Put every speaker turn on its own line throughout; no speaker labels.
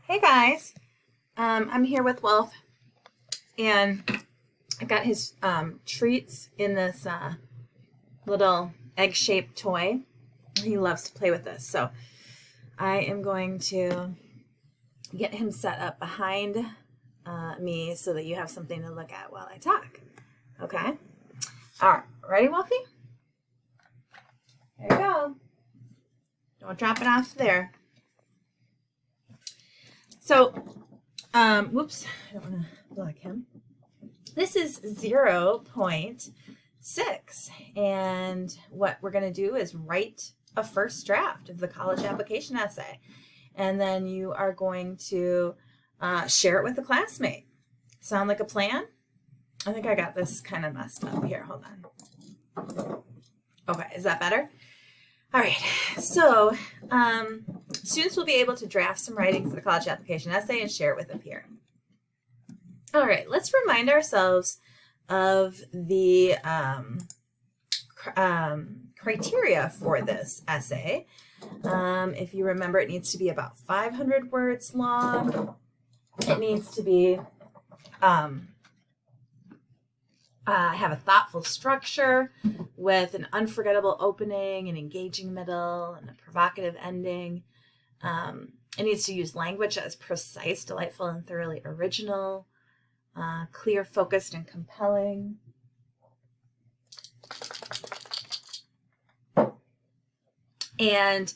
Hey guys, I'm here with Wolf, and I got his treats in this little egg-shaped toy. He loves to play with this, so I am going to get him set up behind me so that you have something to look at while I talk. Okay? All right, ready, Wolfie? There you go. Don't drop it off there. So, whoops, I don't want to block him. This is 0.6, and what we're going to do is write a first draft of the college application essay, and then you are going to share it with a classmate. Sound like a plan? I think I got this kind of messed up here. Hold on. Okay, is that better? All right, so students will be able to draft some writing for the college application essay and share it with a peer. All right, let's remind ourselves of the criteria for this essay. If you remember, it needs to be about 500 words long. It needs to be have a thoughtful structure with an unforgettable opening, an engaging middle, and a provocative ending. It needs to use language that is precise, delightful, and thoroughly original, clear, focused, and compelling. And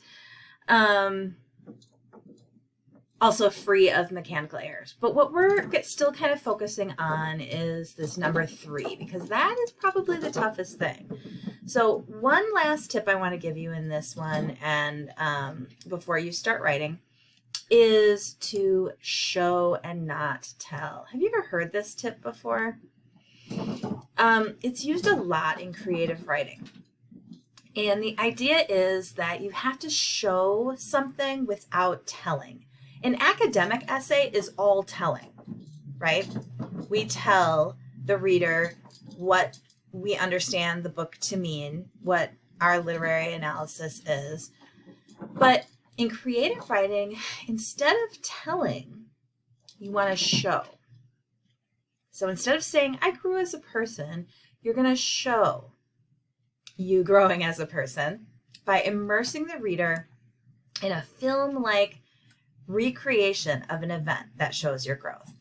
also free of mechanical errors. But what we're still kind of focusing on is this number 3, because that is probably the toughest thing. So one last tip I want to give you in this one, and before you start writing, is to show and not tell. Have you ever heard this tip before? It's used a lot in creative writing. And the idea is that you have to show something without telling. An academic essay is all telling, right? We tell the reader what we understand the book to mean, what our literary analysis is. But in creative writing, instead of telling, you want to show. So instead of saying, I grew as a person, you're going to show you growing as a person by immersing the reader in a film-like recreation of an event that shows your growth.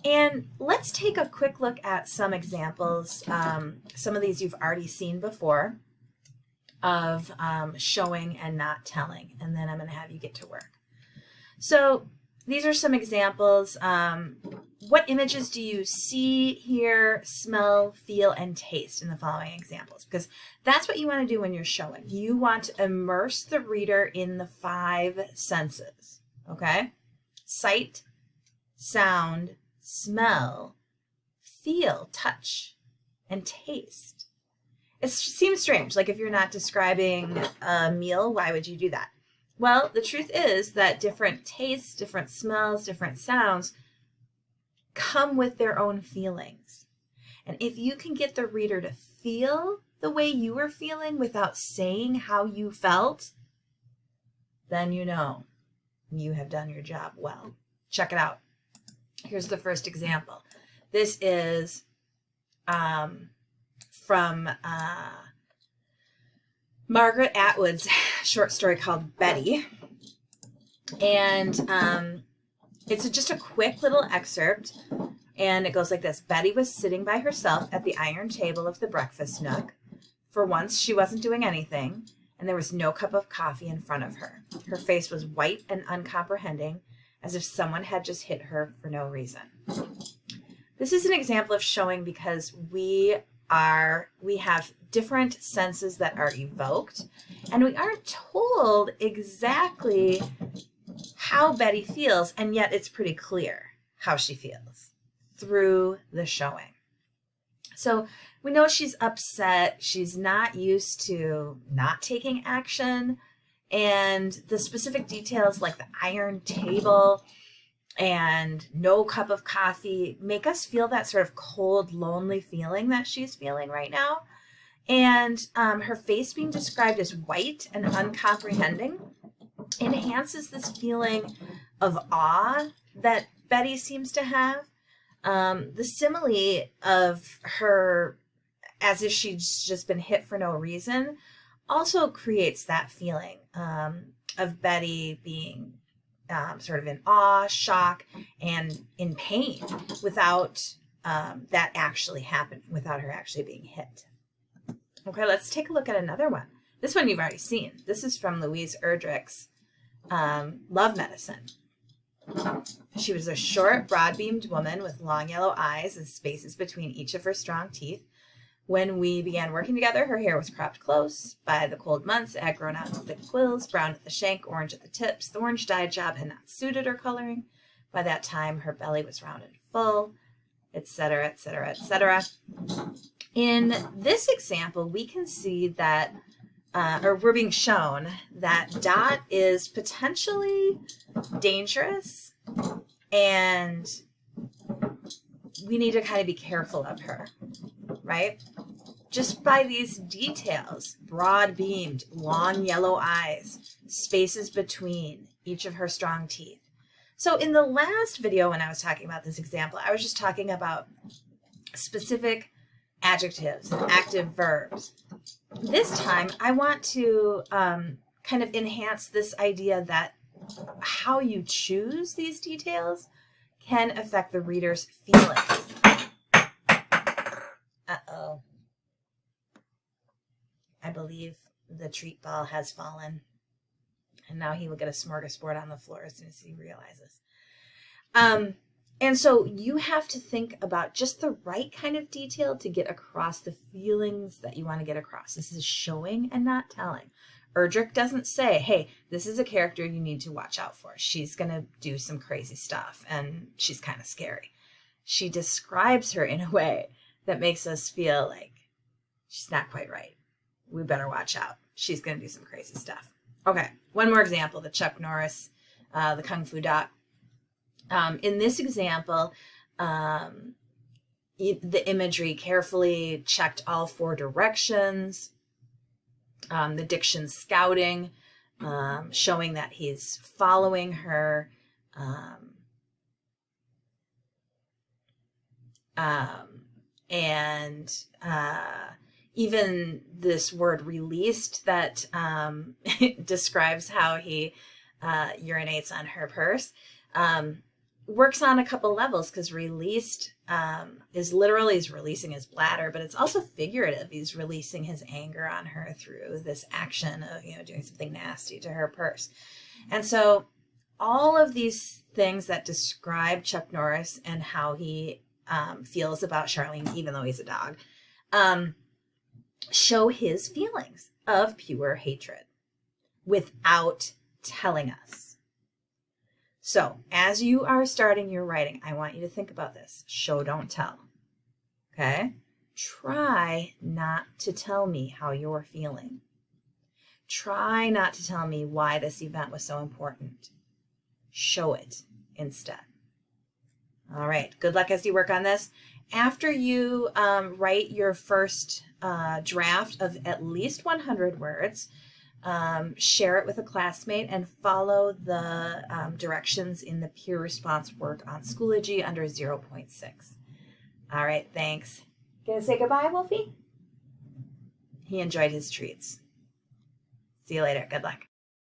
And let's take a quick look at some examples. Some of these you've already seen before of showing and not telling, and then I'm going to have you get to work. So these are some examples. What images do you see, hear, smell, feel, and taste in the following examples? Because that's what you want to do when you're showing. You want to immerse the reader in the 5 senses. Okay? Sight, sound, smell, feel, touch, and taste. It seems strange, like if you're not describing a meal, why would you do that? Well, the truth is that different tastes, different smells, different sounds come with their own feelings. And if you can get the reader to feel the way you were feeling without saying how you felt, then you know you have done your job well. Check it out. Here's the first example. This is from Margaret Atwood's short story called Betty. And it's just a quick little excerpt, and it goes like this. Betty was sitting by herself at the iron table of the breakfast nook. For once, she wasn't doing anything, and there was no cup of coffee in front of her. Her face was white and uncomprehending, as if someone had just hit her for no reason. This is an example of showing because we have different senses that are evoked, and we aren't told exactly how Betty feels, and yet it's pretty clear how she feels through the showing. So we know she's upset, she's not used to not taking action, and the specific details like the iron table and no cup of coffee make us feel that sort of cold, lonely feeling that she's feeling right now. And her face being described as white and uncomprehending enhances this feeling of awe that Betty seems to have. The simile of her as if she's just been hit for no reason also creates that feeling of Betty being sort of in awe, shock, and in pain without that actually happening, without her actually being hit. Okay, let's take a look at another one. This one you've already seen. This is from Louise Erdrich's Love Medicine. She was a short, broad-beamed woman with long yellow eyes and spaces between each of her strong teeth. When we began working together, her hair was cropped close. By the cold months, it had grown out into thick quills, brown at the shank, orange at the tips. The orange dye job had not suited her coloring. By that time, her belly was round and full, etc., etc., etc. In this example, we can see that, or we're being shown that Dot is potentially dangerous, and we need to kind of be careful of her, right? Just by these details, broad-beamed, long yellow eyes, spaces between each of her strong teeth. So in the last video when I was talking about this example, I was just talking about specific adjectives and active verbs. This time, I want to kind of enhance this idea that how you choose these details can affect the reader's feelings. Uh-oh. I believe the treat ball has fallen. And now he will get a smorgasbord on the floor as soon as he realizes. And so you have to think about just the right kind of detail to get across the feelings that you want to get across. This is showing and not telling. Erdrich doesn't say, hey, this is a character you need to watch out for. She's going to do some crazy stuff and she's kind of scary. She describes her in a way that makes us feel like she's not quite right. We better watch out. She's going to do some crazy stuff. Okay, one more example, the Chuck Norris, the Kung Fu Doc. In this example, the imagery carefully checked all four directions. The diction scouting, showing that he's following her. Even this word released that describes how he urinates on her purse. Works on a couple levels because released is literally he's releasing his bladder, but it's also figurative. He's releasing his anger on her through this action of, doing something nasty to her purse. And so all of these things that describe Chuck Norris and how he feels about Charlene, even though he's a dog, show his feelings of pure hatred without telling us. So as you are starting your writing, I want you to think about this. Show, don't tell. Okay? Try not to tell me how you're feeling. Try not to tell me why this event was so important. Show it instead. All right. Good luck as you work on this. After you write your first draft of at least 100 words, share it with a classmate and follow the directions in the peer response work on Schoology under 0.6. All right, thanks. Gonna say goodbye, Wolfie? He enjoyed his treats. See you later. Good luck.